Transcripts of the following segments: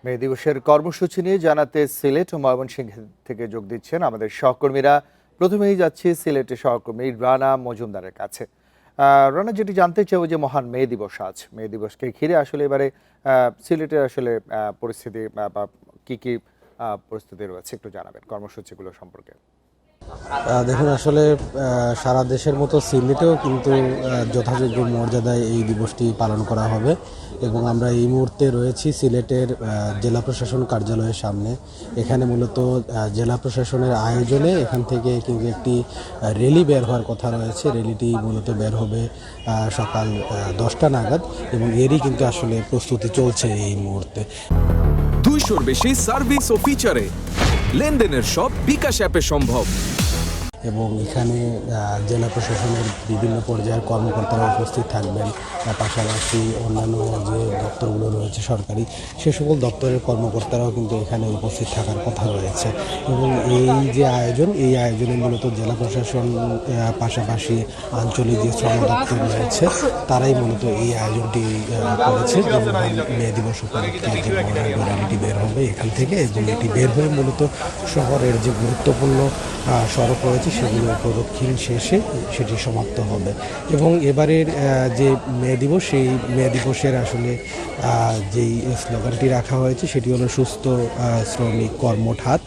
মে দিবসের কর্মসূচি নিয়ে জানাতে সিলেট ও ময়মনসিংহ থেকে যোগ দিচ্ছেন আমাদের সহকর্মীরা। প্রথমেই যাচ্ছি সিলেটের সহকর্মী রানা মজুমদারের কাছে। রানা, যেটি জানতে চাইব যে মহান মে দিবস আজ, মে দিবসকে ঘিরে আসলে এবারে সিলেটের আসলে পরিস্থিতি বা কি কি পরিস্থিতি রয়েছে একটু জানাবেন কর্মসূচিগুলো সম্পর্কে। দেখুন, আসলে সারা দেশের মতো সিলেটেও কিন্তু যথাযোগ্য মর্যাদায় এই দিবসটি পালন করা হবে এবং আমরা এই মুহূর্তে রয়েছি সিলেটের জেলা প্রশাসন কার্যালয়ের সামনে। এখানে মূলত জেলা প্রশাসনের আয়োজনে এখান থেকে কিন্তু একটি র্যালি বের হওয়ার কথা রয়েছে। র্যালিটি মূলত বের হবে সকাল 10টা নাগাদ এবং এরই কিন্তু আসলে প্রস্তুতি চলছে এই মুহূর্তে। 200-র বেশি সার্ভিস ও ফিচারে লেনদেনের সব বিকাশ অ্যাপে সম্ভব। এবং এখানে জেলা প্রশাসনের বিভিন্ন পর্যায়ের কর্মকর্তারা উপস্থিত থাকবেন। পাশাপাশি অন্যান্য যে দপ্তরগুলো রয়েছে সরকারি, সে সকল দপ্তরের কর্মকর্তারাও কিন্তু এখানে উপস্থিত থাকার কথা রয়েছে। এবং এই যে আয়োজন, এই আয়োজনে মূলত জেলা প্রশাসন পাশাপাশি আঞ্চলিক যে শ্রম দপ্তর রয়েছে তারাই মূলত এই আয়োজনটি করেছে। যেমন মে দিবস উপলক্ষে যে র্যালিটি বের হবে এখান থেকে, এবং এটি বের হয়ে মূলত শহরের যে গুরুত্বপূর্ণ সড়ক রয়েছে সেগুলো প্রদক্ষিণ শেষে সেটি সমাপ্ত হবে। এবং এবারের যে মে দিবস, সেই মে দিবসের আসলে যেই স্লোগানটি রাখা হয়েছে সেটি হলো সুস্থ শ্রমিক কর্মঠ হাত,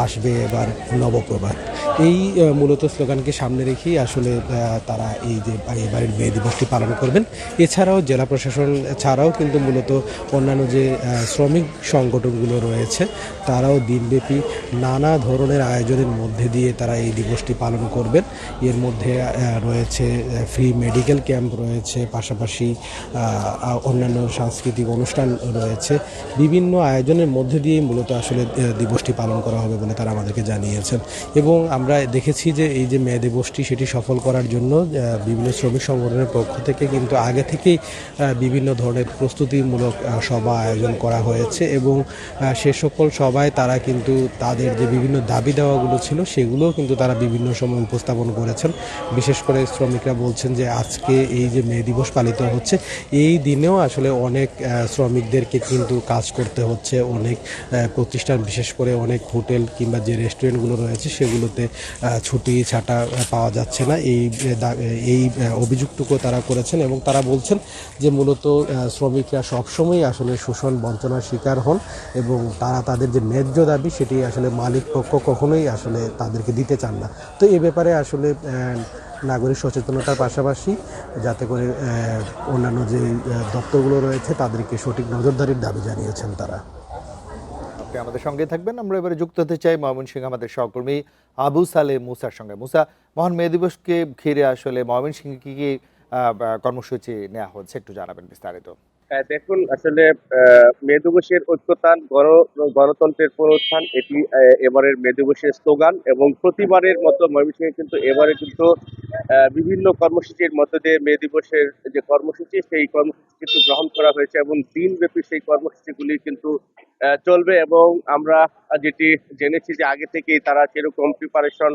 আসবে এবার নবপ্রভাত। এই মূলত স্লোগানকে সামনে রেখেই আসলে তারা এই যে এবারের মে দিবসটি পালন করবেন। এছাড়াও জেলা প্রশাসন ছাড়াও কিন্তু মূলত অন্যান্য যে শ্রমিক সংগঠনগুলো রয়েছে তারাও দিনব্যাপী নানা ধরনের আয়োজনের মধ্যে দিয়ে তারা এই দিবসটি পালন করবেন। এর মধ্যে রয়েছে ফ্রি মেডিকেল ক্যাম্প রয়েছে, পাশাপাশি অন্যান্য সাংস্কৃতিক অনুষ্ঠান রয়েছে। বিভিন্ন আয়োজনের মধ্যে দিয়েই মূলত আসলে দিবসটি পালন করা হবে বলে তারা আমাদেরকে জানিয়েছেন। এবং আমরা দেখেছি যে এই যে মে দিবসটি সেটি সফল করার জন্য বিভিন্ন শ্রমিক সংগঠনের পক্ষ থেকে কিন্তু আগে থেকেই বিভিন্ন ধরনের প্রস্তুতিমূলক সভা আয়োজন করা হয়েছে। এবং সে সকল সভায় তারা কিন্তু তাদের যে বিভিন্ন দাবি দেওয়াগুলো ছিল সেগুলোও কিন্তু তারা বিভিন্ন সময় উপস্থাপন করেছেন। বিশেষ করে শ্রমিকরা বলছেন যে আজকে এই যে মে দিবস পালিত হচ্ছে, এই দিনেও আসলে অনেক শ্রমিকদেরকে কিন্তু কাজ করতে হচ্ছে। অনেক প্রতিষ্ঠান, বিশেষ করে অনেক হোটেল কিংবা যে রেস্টুরেন্টগুলো রয়েছে সেগুলোতে ছুটি ছাটা পাওয়া যাচ্ছে না। এই অভিযোগটুকু তারা করেছেন এবং তারা বলছেন যে মূলত শ্রমিকরা সবসময় আসলে শোষণ বঞ্চনার শিকার হন এবং তারা তাদের যে ন্যায্য দাবি সেটি আসলে মালিক পক্ষ কখনোই আসলে তাদেরকে দিতে চান না। তো এ ব্যাপারে আসলে নাগরিক সচেতনতার পাশাপাশি যাতে করে অন্যান্য যে দপ্তরগুলো রয়েছে তাদেরকে সঠিক নজরদারির দাবি জানিয়েছেন তারা। আপনি আমাদের সঙ্গে থাকবেন। আমরা এবারে যুক্ত হতে চাই ময়মনসিংহ আমাদের সহকর্মী আবু সালে মুসার সঙ্গে। মুসা, মহান মে দিবসকে ঘিরে আসলে ময়মনসিংহে কি কি কর্মসূচি নেওয়া হচ্ছে একটু জানাবেন বিস্তারিত। দেখুন, আসলে মে দিবসের ঐক্যতান গণতন্ত্রের পুনরুত্থান, এটি এবারের মে দিবসের স্লোগান। এবং প্রতিবারের মতো ময়মনসিংহে কিন্তু এবারে কিন্তু বিভিন্ন কর্মসূচির মধ্য দিয়ে মে দিবসের যে কর্মসূচি সেই কর্মসূচি কিন্তু গ্রহণ করা হয়েছে এবং দিনব্যাপী সেই কর্মসূচিগুলি কিন্তু চলবে। এবং আমরা যেটি জেনেছি যে আগে থেকেই তারা সেরকম প্রিপারেশন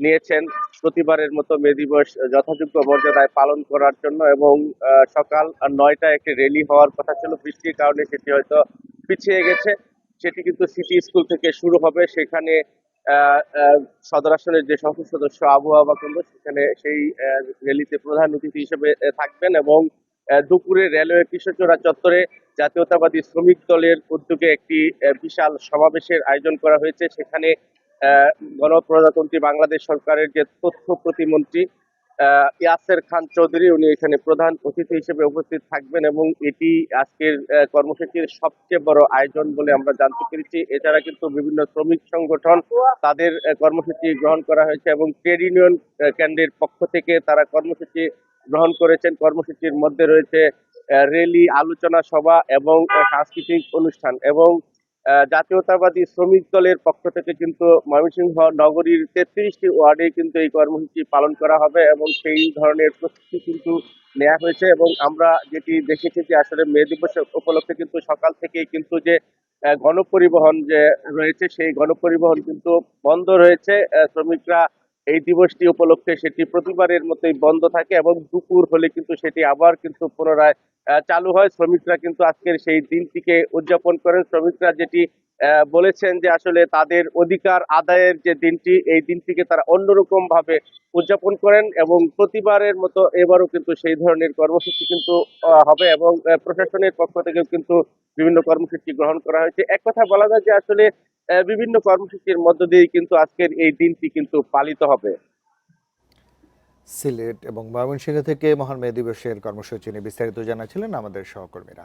নিয়েছেন প্রতিবারের মতো মে দিবস যথাযোগ্য মর্যাদায় পালন করার জন্য। এবং সকাল 9টায় একটি র্যালি হওয়ার কথা ছিল, বৃষ্টির কারণে সেটি হয়তো পিছিয়ে গেছে। সেটি কিন্তু সিটি স্কুল থেকে শুরু হবে। সেখানে সদর আসনের যে সংসদ সদস্য আবু আবাকুন্দ সেখানে সেই র্যালিতে প্রধান অতিথি হিসেবে থাকবেন। এবং দুপুরে রেলওয়ে কৃষ্ণচূড়া চত্বরে জাতীয়তাবাদী শ্রমিক দলের উদ্যোগে একটি বিশাল সমাবেশের আয়োজন করা হয়েছে। সেখানে গণপ্রজাতন্ত্রী বাংলাদেশ সরকারের যে তথ্য প্রতিমন্ত্রী ইয়াসের খান চৌধুরী, উনি এখানে প্রধান অতিথি হিসেবে উপস্থিত থাকবেন। এবং এটি আজকের কর্মসূচির সবচেয়ে বড় আয়োজন বলে আমরা জানতে পেরেছি। এছাড়া কিন্তু বিভিন্ন শ্রমিক সংগঠন তাদের কর্মসূচি গ্রহণ করা হয়েছে এবং ট্রেড ইউনিয়ন কেন্দ্রের পক্ষ থেকে তারা কর্মসূচি গ্রহণ করেছেন। কর্মসূচির মধ্যে রয়েছে র্যালি, আলোচনা সভা এবং সাংস্কৃতিক অনুষ্ঠান। এবং জাতীয়তাবাদী শ্রমিক দলের পক্ষ থেকে কিন্তু ময়মনসিংহ নগরীর 33টি ওয়ার্ডে কিন্তু এই কর্মসূচি পালন করা হবে এবং সেই ধরনের প্রস্তুতি কিন্তু নেওয়া হয়েছে। এবং আমরা যেটি দেখেছি যে আসলে মে দিবস উপলক্ষে কিন্তু সকাল থেকেই কিন্তু যে গণপরিবহন যে রয়েছে সেই গণপরিবহন কিন্তু বন্ধ রয়েছে। শ্রমিকরা এই দিবসটি উপলক্ষে সেটি প্রতিবারের মতোই বন্ধ থাকে এবং দুপুর হলে কিন্তু সেটি আবার কিন্তু পুনরায় চালু হয়, শ্রমিকরা কিন্তু আজকের সেই দিনটিকে উদযাপন করেন। শ্রমিকরা যেটি বলেছেন যে আসলে তাদের অধিকার আদায়ের যে দিনটি, এই দিনটিকে তারা অন্যরকম ভাবে উদযাপন করেন এবং প্রতিবারের মতো এবারও কিন্তু সেই ধরনের কর্মসূচি কিন্তু হবে এবং প্রশাসনের পক্ষ থেকেও কিন্তু বিভিন্ন কর্মসূচি গ্রহণ করা হয়েছে। এক কথা বলা যায় যে আসলে বিভিন্ন কর্মসূচির মধ্য দিয়েই কিন্তু আজকের এই দিনটি কিন্তু পালিত হবে। সিলেট এবং ময়মনসিংহ থেকে মহান মে দিবসের কর্মসূচি নিয়ে বিস্তারিত জানাচ্ছিলেন আমাদের সহকর্মীরা।